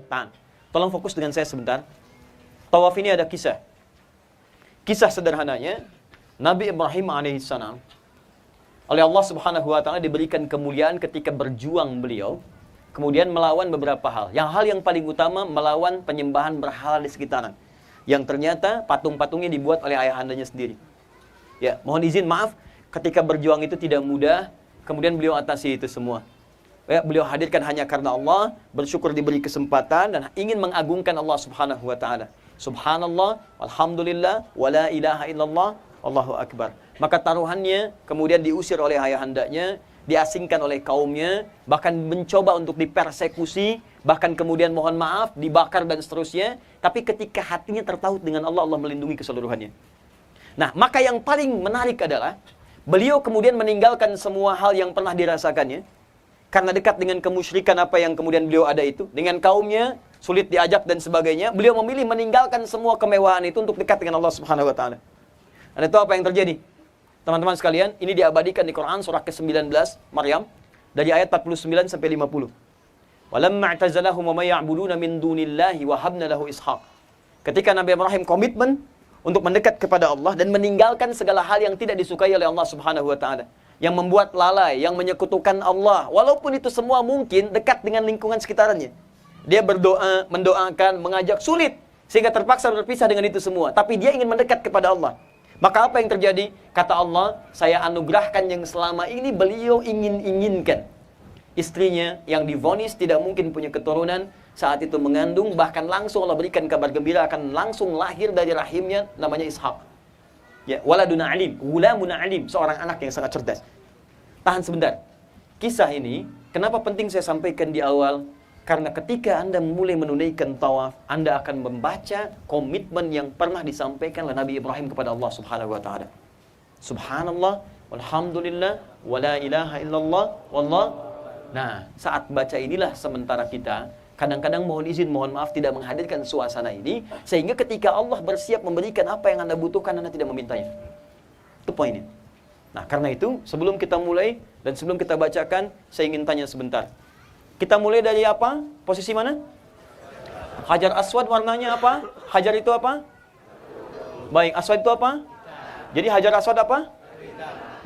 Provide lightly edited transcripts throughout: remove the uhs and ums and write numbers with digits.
Tahan. Tolong fokus dengan saya sebentar. Tawaf ini ada kisah. Kisah sederhananya, Nabi Ibrahim alaihissalam oleh Allah Subhanahu wa taala diberikan kemuliaan ketika berjuang beliau, kemudian melawan beberapa hal. Hal yang paling utama melawan penyembahan berhala di sekitaran. Yang ternyata patung-patungnya dibuat oleh ayahandanya sendiri. Ya, mohon izin maaf ketika berjuang itu tidak mudah, kemudian beliau atasi itu semua. Ya, beliau hadirkan hanya karena Allah, bersyukur diberi kesempatan dan ingin mengagungkan Allah Subhanahu wa taala. Subhanallah, alhamdulillah, wala ilaha illallah, Allahu akbar. Maka taruhannya kemudian diusir oleh ayahandanya, diasingkan oleh kaumnya, bahkan mencoba untuk dipersekusi, bahkan kemudian mohon maaf, dibakar dan seterusnya. Tapi ketika hatinya tertaut dengan Allah, Allah melindungi keseluruhannya. Nah, maka yang paling menarik adalah beliau kemudian meninggalkan semua hal yang pernah dirasakannya. Karena dekat dengan kemusyrikan apa yang kemudian beliau ada itu. Dengan kaumnya, sulit diajak dan sebagainya. Beliau memilih meninggalkan semua kemewahan itu untuk dekat dengan Allah Subhanahu wa taala. Dan itu apa yang terjadi? Teman-teman sekalian, ini diabadikan di Quran surah ke-19 Maryam dari ayat 49 sampai 50. Walamma i'tazalahum wa may ya'buduna min dunillahi wa habna lahu Ishaq. Ketika Nabi Ibrahim komitmen untuk mendekat kepada Allah dan meninggalkan segala hal yang tidak disukai oleh Allah Subhanahu wa taala, yang membuat lalai, yang menyekutukan Allah, walaupun itu semua mungkin dekat dengan lingkungan sekitarnya. Dia berdoa, mendoakan, mengajak, sulit sehingga terpaksa berpisah dengan itu semua, tapi dia ingin mendekat kepada Allah. Maka apa yang terjadi? Kata Allah, saya anugerahkan yang selama ini beliau inginkan. Istrinya yang divonis tidak mungkin punya keturunan, saat itu mengandung, bahkan langsung Allah berikan kabar gembira akan langsung lahir dari rahimnya, namanya Ishak. Ya, waladuna alim, gulamuna alim, seorang anak yang sangat cerdas. Tahan sebentar. Kisah ini, kenapa penting saya sampaikan di awal? Karena ketika Anda mulai menunaikan tawaf, Anda akan membaca komitmen yang pernah disampaikan oleh Nabi Ibrahim kepada Allah Subhanahu wa taala. Subhanallah, walhamdulillah, wala ilaha illallah, wallah. Nah, saat baca inilah sementara kita kadang-kadang mohon izin, mohon maaf tidak menghadirkan suasana ini, sehingga ketika Allah bersiap memberikan apa yang Anda butuhkan, Anda tidak memintanya. Itu poinnya. Nah, karena itu, sebelum kita mulai, dan sebelum kita bacakan, saya ingin tanya sebentar. Kita mulai dari apa? Posisi mana? Hajar Aswad warnanya apa? Hajar itu apa? Baik, Aswad itu apa? Jadi Hajar Aswad apa?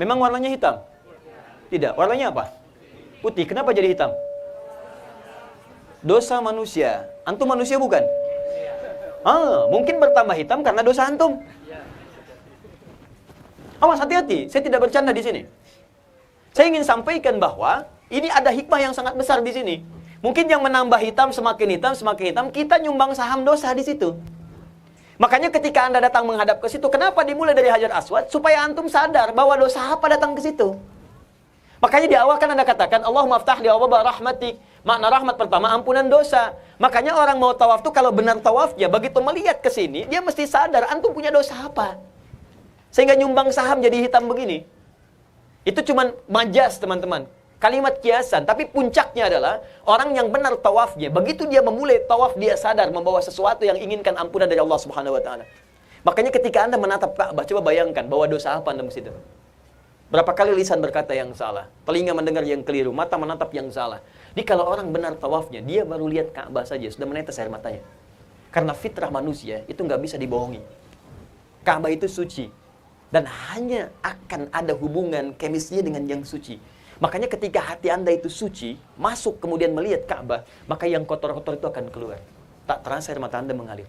Memang warnanya hitam? Tidak, warnanya apa? Putih, kenapa jadi hitam? Dosa manusia. Antum manusia bukan? Mungkin bertambah hitam karena dosa antum. Awas, hati-hati. Saya tidak bercanda di sini. Saya ingin sampaikan bahwa ini ada hikmah yang sangat besar di sini. Mungkin yang menambah hitam, semakin hitam, kita nyumbang saham dosa di situ. Makanya ketika Anda datang menghadap ke situ, kenapa dimulai dari Hajar Aswad? Supaya antum sadar bahwa dosa apa datang ke situ. Makanya di awal kan Anda katakan, Allahumma aftah li abwaaba rahmatik. Makna rahmat pertama, ampunan dosa. Makanya orang mau tawaf tuh kalau benar tawafnya, begitu melihat ke sini, dia mesti sadar, antum punya dosa apa. Sehingga nyumbang saham jadi hitam begini. Itu cuma majas, teman-teman. Kalimat kiasan. Tapi puncaknya adalah, orang yang benar tawafnya, begitu dia memulai tawaf, dia sadar membawa sesuatu yang inginkan ampunan dari Allah Subhanahu wa taala. Makanya ketika Anda menatap Ka'bah, coba bayangkan, bawa dosa apa Anda mesti itu. Berapa kali lisan berkata yang salah, telinga mendengar yang keliru, mata menatap yang salah. Jadi kalau orang benar tawafnya, dia baru lihat Ka'bah saja, sudah menetes air matanya. Karena fitrah manusia itu nggak bisa dibohongi. Ka'bah itu suci. Dan hanya akan ada hubungan kemisnya dengan yang suci. Makanya ketika hati Anda itu suci, masuk kemudian melihat Ka'bah, maka yang kotor-kotor itu akan keluar. Tak terasa air mata Anda mengalir.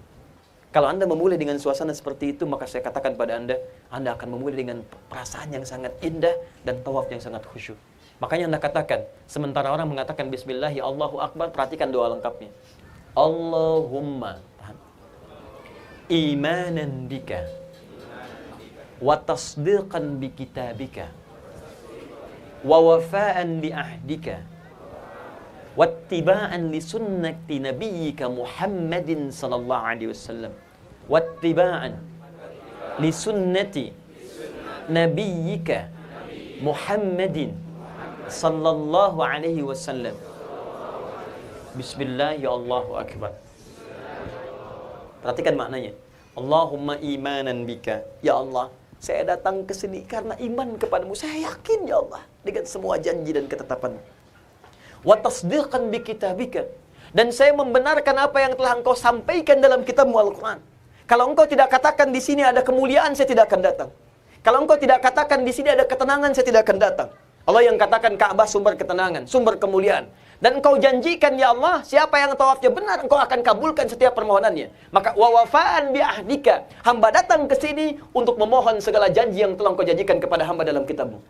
Kalau Anda memulai dengan suasana seperti itu, maka saya katakan pada Anda akan memulai dengan perasaan yang sangat indah dan tawaf yang sangat khusyuk. Makanya Anda katakan, sementara orang mengatakan Bismillahi Allahu Akbar, perhatikan doa lengkapnya. Allahumma imanan bika wa tasdiqan bi kitabika wa wafa'an li ahdika wattiba'an li sunnati nabiyyika Muhammadin sallallahu alaihi wasallam wattiba'an li sunnati nabiyyika Muhammadin sallallahu alaihi wasallam. Bismillah ya Allahu akbar. Perhatikan maknanya. Allahumma imanan bika. Ya Allah, saya datang ke sini karena iman kepadamu. Saya yakin ya Allah dengan semua janji dan ketetapan. Wa tasdiqan bi kitabika, Dan saya membenarkan apa yang telah engkau sampaikan dalam kitabmu Al-Quran. Kalau engkau tidak katakan di sini ada kemuliaan, saya tidak akan datang. Kalau engkau tidak katakan di sini ada ketenangan, saya tidak akan datang. Allah yang katakan Ka'bah sumber ketenangan, sumber kemuliaan. Dan engkau janjikan, ya Allah, siapa yang tawafnya benar, engkau akan kabulkan setiap permohonannya. Maka wawafaan bi'ahdika, hamba datang ke sini untuk memohon segala janji yang telah engkau janjikan kepada hamba dalam kitabmu.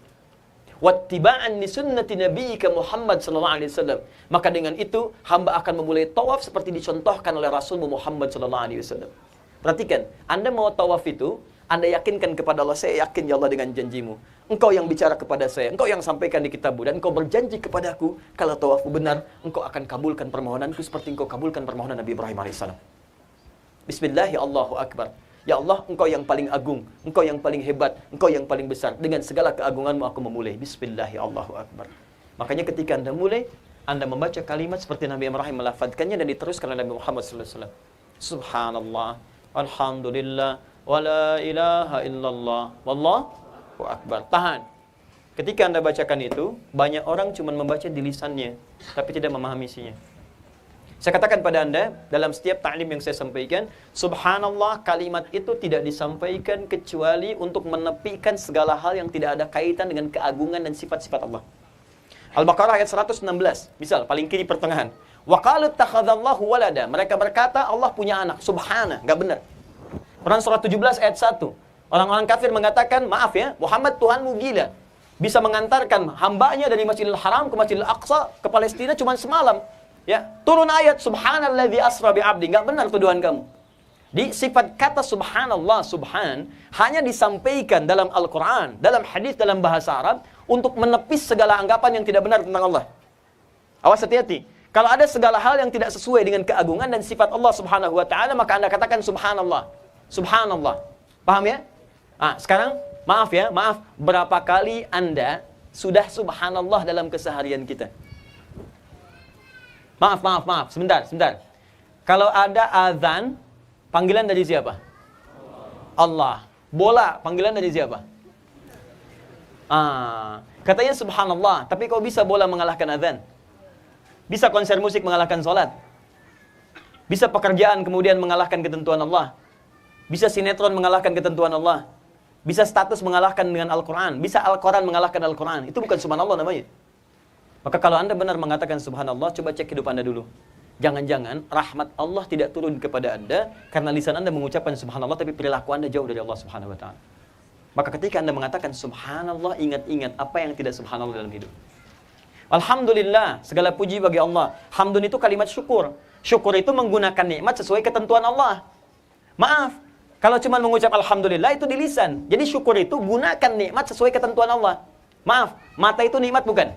Wattiba'an li sunnati nabiyyika Muhammad sallallahu alaihi wasallam. Maka dengan itu hamba akan memulai tawaf seperti dicontohkan oleh Rasulmu Muhammad sallallahu alaihi wasallam. Perhatikan, Anda mau tawaf itu, Anda yakinkan kepada Allah, saya yakin ya Allah dengan janjimu. Engkau yang bicara kepada saya, engkau yang sampaikan di kitabmu, dan engkau berjanji kepadaku, kalau tawafmu benar, engkau akan kabulkan permohonanku seperti engkau kabulkan permohonan Nabi Ibrahim alaihissalam. Bismillahi Allahu Akbar. Ya Allah, engkau yang paling agung, engkau yang paling hebat, engkau yang paling besar. Dengan segala keagunganmu aku memulai. Bismillahi Allahu Akbar. Makanya ketika Anda mulai, Anda membaca kalimat seperti Nabi Ibrahim melafadzkannya dan diteruskan oleh Nabi Muhammad SAW. Subhanallah, alhamdulillah, wa la ilaha illallah, wallahu akbar. Tahan. Ketika Anda bacakan itu, banyak orang cuma membaca di lisannya, tapi tidak memahami isinya. Saya katakan pada Anda, dalam setiap ta'lim yang saya sampaikan, subhanallah, kalimat itu tidak disampaikan kecuali untuk menepikan segala hal yang tidak ada kaitan dengan keagungan dan sifat-sifat Allah. Al-Baqarah ayat 116, misal, paling kiri pertengahan. Wa qalu ittakhadallahu walada. Mereka berkata, Allah punya anak. Subhana, enggak benar. Quran surah 17 ayat 1. Orang-orang kafir mengatakan, maaf ya, Muhammad Tuhanmu gila. Bisa mengantarkan hambanya dari Masjidil Haram ke Masjidil Aqsa ke Palestina cuma semalam. Ya, turun ayat subhanalladzi asra bi 'abdi. Enggak benar tuduhan kamu. Di sifat kata subhanallah, subhan hanya disampaikan dalam Al-Qur'an, dalam hadis, dalam bahasa Arab untuk menepis segala anggapan yang tidak benar tentang Allah. Awas, hati-hati. Kalau ada segala hal yang tidak sesuai dengan keagungan dan sifat Allah Subhanahu wa taala, maka Anda katakan subhanallah. Subhanallah. Paham ya? Sekarang maaf ya, maaf. Berapa kali Anda sudah subhanallah dalam keseharian kita? Maaf. Sebentar. Kalau ada azan, panggilan dari siapa? Allah. Bola, panggilan dari siapa? Katanya subhanallah, tapi kok bisa bola mengalahkan azan? Bisa konser musik mengalahkan sholat? Bisa pekerjaan kemudian mengalahkan ketentuan Allah? Bisa sinetron mengalahkan ketentuan Allah? Bisa status mengalahkan dengan Al-Quran? Bisa Al-Quran mengalahkan Al-Quran? Itu bukan subhanallah namanya. Maka kalau Anda benar mengatakan subhanallah, coba cek hidup Anda dulu. Jangan-jangan rahmat Allah tidak turun kepada Anda karena lisan Anda mengucapkan subhanallah, tapi perilaku Anda jauh dari Allah Subhanahu wa taala. Maka ketika Anda mengatakan subhanallah, ingat-ingat apa yang tidak subhanallah dalam hidup. Alhamdulillah, segala puji bagi Allah. Hamdun itu kalimat syukur. Syukur itu menggunakan nikmat sesuai ketentuan Allah. Maaf, kalau cuma mengucap alhamdulillah itu di lisan. Jadi syukur itu gunakan nikmat sesuai ketentuan Allah. Maaf, mata itu nikmat bukan?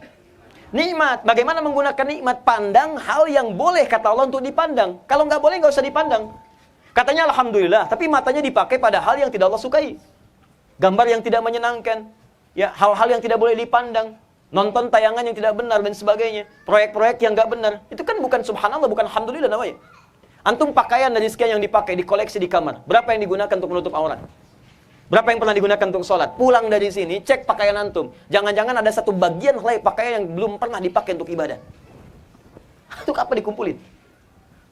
Nikmat. Bagaimana menggunakan nikmat? Pandang hal yang boleh kata Allah untuk dipandang. Kalau nggak boleh, nggak usah dipandang. Katanya alhamdulillah, tapi matanya dipakai pada hal yang tidak Allah sukai. Gambar yang tidak menyenangkan. Ya, hal-hal yang tidak boleh dipandang. Nonton tayangan yang tidak benar dan sebagainya. Proyek-proyek yang nggak benar. Itu kan bukan subhanallah, bukan alhamdulillah namanya. Antum pakaian dari sekian yang dipakai, dikoleksi di kamar. Berapa yang digunakan untuk menutup aurat? Berapa yang pernah digunakan untuk sholat? Pulang dari sini, cek pakaian antum. Jangan-jangan ada satu bagian helai pakaian yang belum pernah dipakai untuk ibadah. Itu apa dikumpulin?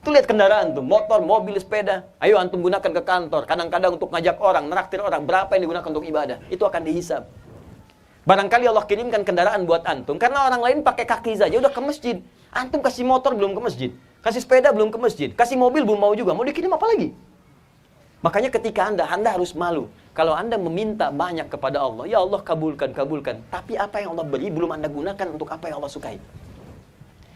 Tuh lihat kendaraan tuh, motor, mobil, sepeda. Ayo antum gunakan ke kantor. Kadang-kadang untuk ngajak orang, neraktir orang. Berapa yang digunakan untuk ibadah? Itu akan dihisab. Barangkali Allah kirimkan kendaraan buat antum karena orang lain pakai kaki saja udah ke masjid. Antum kasih motor belum ke masjid. Kasih sepeda belum ke masjid. Kasih mobil belum mau juga. Mau dikirim apa lagi? Makanya ketika Anda harus malu. Kalau Anda meminta banyak kepada Allah, ya Allah kabulkan. Tapi apa yang Allah beri belum Anda gunakan untuk apa yang Allah sukai.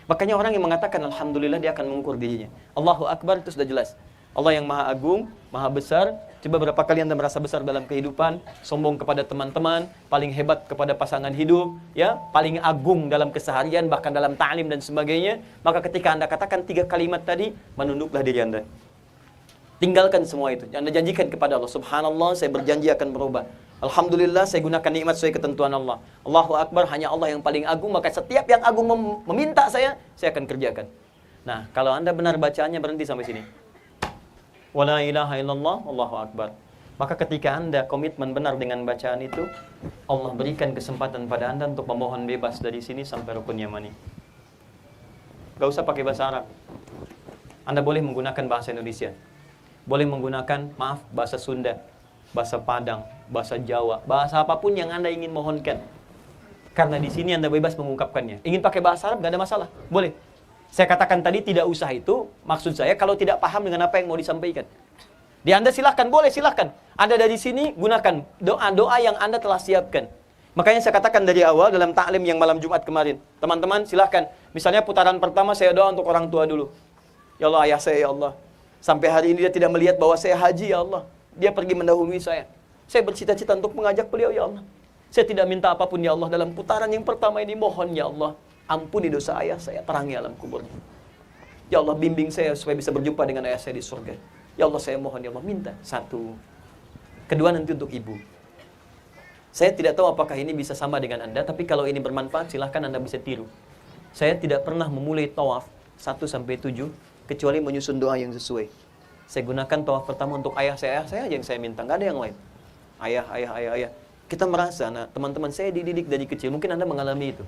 Makanya orang yang mengatakan alhamdulillah, dia akan mengukur dirinya. Allahu Akbar, itu sudah jelas. Allah yang maha agung, maha besar. Coba berapa kali Anda merasa besar dalam kehidupan, sombong kepada teman-teman, paling hebat kepada pasangan hidup, ya, paling agung dalam keseharian, bahkan dalam ta'lim dan sebagainya. Maka ketika Anda katakan 3 kalimat tadi, menunduklah diri Anda. Tinggalkan semua itu. Anda janjikan kepada Allah, subhanallah, saya berjanji akan berubah. Alhamdulillah, saya gunakan nikmat sesuai ketentuan Allah. Allahu Akbar, hanya Allah yang paling agung, maka setiap yang agung meminta saya akan kerjakan. Nah, kalau Anda benar bacaannya, berhenti sampai sini. Wala ilaha illallah, Allahu Akbar. Maka ketika Anda komitmen benar dengan bacaan itu, Allah berikan kesempatan pada Anda untuk memohon bebas dari sini sampai rukun Yamani. Gak usah pakai bahasa Arab. Anda boleh menggunakan bahasa Indonesia. Boleh menggunakan, bahasa Sunda, bahasa Padang, bahasa Jawa, bahasa apapun yang Anda ingin mohonkan. Karena di sini Anda bebas mengungkapkannya. Ingin pakai bahasa Arab, nggak ada masalah. Boleh. Saya katakan tadi tidak usah itu, maksud saya kalau tidak paham dengan apa yang mau disampaikan. Di Anda silahkan, boleh silahkan. Anda dari sini gunakan doa-doa yang Anda telah siapkan. Makanya saya katakan dari awal dalam taklim yang malam Jumat kemarin. Teman-teman silahkan. Misalnya putaran pertama saya doa untuk orang tua dulu. Ya Allah, ayah saya ya Allah. Sampai hari ini dia tidak melihat bahwa saya haji ya Allah. Dia pergi mendahului saya. Saya bercita-cita untuk mengajak beliau ya Allah. Saya tidak minta apapun ya Allah dalam putaran yang pertama ini. Mohon ya Allah, ampuni dosa ayah saya, terangi alam kuburnya. Ya Allah, bimbing saya supaya bisa berjumpa dengan ayah saya di surga. Ya Allah, saya mohon ya Allah, minta. Satu. Kedua nanti untuk ibu. Saya tidak tahu apakah ini bisa sama dengan Anda, tapi kalau ini bermanfaat silahkan Anda bisa tiru. Saya tidak pernah memulai tawaf 1-7 kecuali menyusun doa yang sesuai. Saya gunakan tawaf pertama untuk ayah saya aja yang saya minta, nggak ada yang lain. Ayah. Kita merasa, nah teman-teman saya dididik dari kecil, mungkin Anda mengalami itu.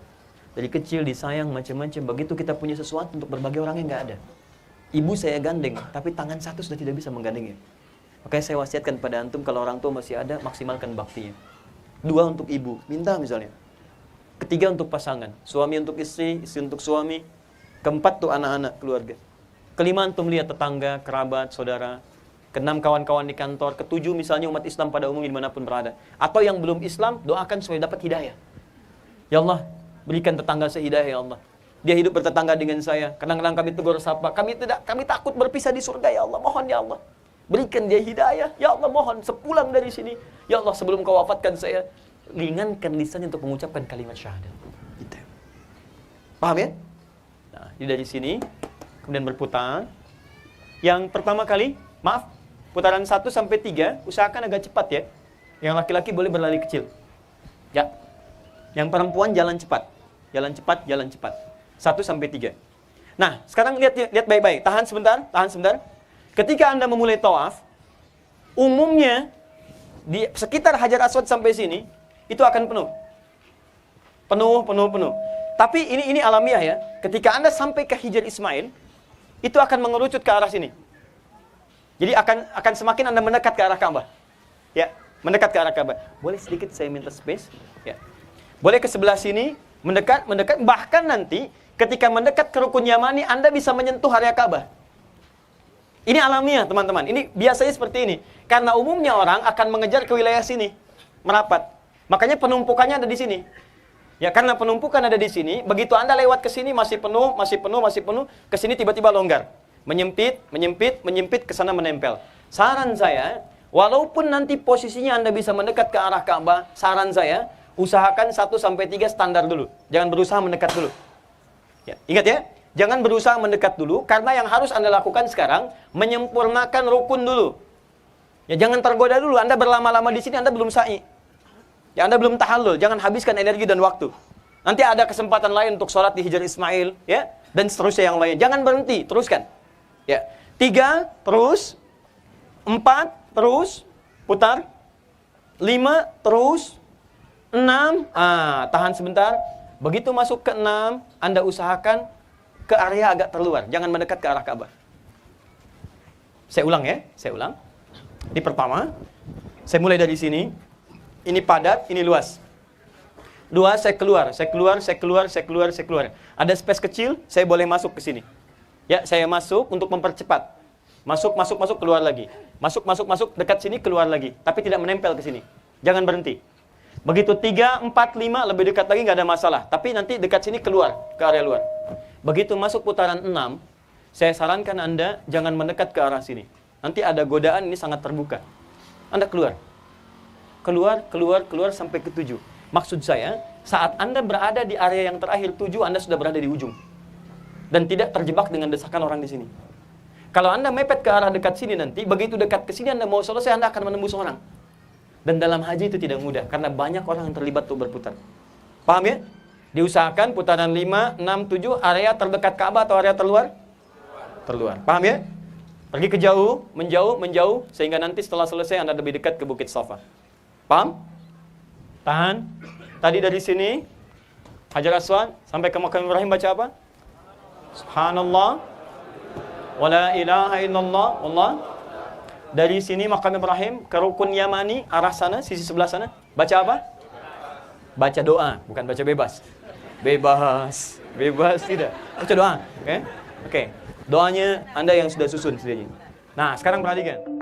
Dari kecil disayang macam-macam, begitu kita punya sesuatu untuk berbagi orang yang nggak ada. Ibu saya gandeng, tapi tangan satu sudah tidak bisa menggandengnya. Makanya saya wasiatkan pada antum, kalau orang tua masih ada, maksimalkan baktinya. 2 untuk ibu, minta misalnya. 3 untuk pasangan, suami untuk istri, istri untuk suami. 4 tuh anak-anak, keluarga. 5 antum lihat tetangga, kerabat, saudara. 6 kawan-kawan di kantor. 7 misalnya umat Islam pada umumnya dimanapun berada. Atau yang belum Islam, doakan supaya dapat hidayah. Ya Allah, berikan tetangga saya hidayah ya Allah. Dia hidup bertetangga dengan saya. Kadang-kadang kami tegur sapa. Kami takut berpisah di surga ya Allah. Mohon ya Allah. Berikan dia hidayah. Ya Allah mohon. Sepulang dari sini. Ya Allah sebelum kau wafatkan saya. Ringankan lisannya untuk mengucapkan kalimat syahadat. Gitu. Paham ya? Nah, dari sini. Kemudian berputar. Yang pertama kali. Maaf. Putaran 1-3. Usahakan agak cepat ya. Yang laki-laki boleh berlari kecil. Ya. Yang perempuan jalan cepat. Jalan cepat. 1-3. Nah, sekarang lihat baik-baik. Tahan sebentar. Ketika Anda memulai tawaf, umumnya di sekitar Hajar Aswad sampai sini itu akan penuh. Penuh. Tapi ini alamiah ya. Ketika Anda sampai ke Hijr Ismail, itu akan mengerucut ke arah sini. Jadi akan semakin Anda mendekat ke arah Ka'bah. Ya, mendekat ke arah Ka'bah. Boleh sedikit saya minta space? Ya. Boleh ke sebelah sini, mendekat, bahkan nanti ketika mendekat ke Rukun Yamani, Anda bisa menyentuh area Ka'bah. Ini alamiah, teman-teman. Ini biasanya seperti ini. Karena umumnya orang akan mengejar ke wilayah sini, merapat. Makanya penumpukannya ada di sini. Ya, karena penumpukan ada di sini, begitu Anda lewat ke sini masih penuh, ke sini tiba-tiba longgar. Menyempit, ke sana menempel. Saran saya, walaupun nanti posisinya Anda bisa mendekat ke arah Ka'bah, saran saya, usahakan 1-3 standar dulu. Jangan berusaha mendekat dulu. Ya, ingat ya, jangan berusaha mendekat dulu, karena yang harus Anda lakukan sekarang, menyempurnakan rukun dulu. Ya, jangan tergoda dulu, Anda berlama-lama di sini, Anda belum sa'i. Ya, Anda belum tahallul, jangan habiskan energi dan waktu. Nanti ada kesempatan lain untuk sholat di Hijr Ismail, ya, dan seterusnya yang lain. Jangan berhenti, teruskan. Ya, 3, terus. 4, terus. Putar. 5, terus. 6, tahan sebentar. Begitu masuk ke 6, Anda usahakan ke area agak terluar. Jangan mendekat ke arah Ka'bah. Saya ulang ya, Ini pertama, saya mulai dari sini. Ini padat, ini luas. 2, saya keluar. Ada space kecil, saya boleh masuk ke sini. Ya, saya masuk untuk mempercepat. Masuk, keluar lagi. Masuk, dekat sini, keluar lagi. Tapi tidak menempel ke sini. Jangan berhenti. Begitu 3, 4, 5, lebih dekat lagi nggak ada masalah. Tapi nanti dekat sini keluar, ke area luar. Begitu masuk putaran 6, saya sarankan Anda jangan mendekat ke arah sini. Nanti ada godaan, ini sangat terbuka. Anda keluar sampai ke 7. Maksud saya, saat Anda berada di area yang terakhir 7, Anda sudah berada di ujung. Dan tidak terjebak dengan desakan orang di sini. Kalau Anda mepet ke arah dekat sini nanti, begitu dekat ke sini Anda mau selesai, Anda akan menembus orang. Dan dalam haji itu tidak mudah, karena banyak orang yang terlibat untuk berputar. Paham ya? Diusahakan putaran 5, 6, 7, area terdekat Ka'bah atau area terluar? Terluar. Paham ya? Pergi ke jauh, menjauh, sehingga nanti setelah selesai Anda lebih dekat ke Bukit Safa. Paham? Tahan. Tadi dari sini, Hajar Aswad, sampai ke Makam Ibrahim baca apa? Subhanallah, Wala ilaha illallah wallah. Dari sini makam Ibrahim ke rukun Yamani arah sana, sisi sebelah sana. Baca apa? Baca doa, bukan baca bebas. Bebas tidak. Baca doa, oke? Oke. Doanya Anda yang sudah susun sendiri. Nah, sekarang perhatikan.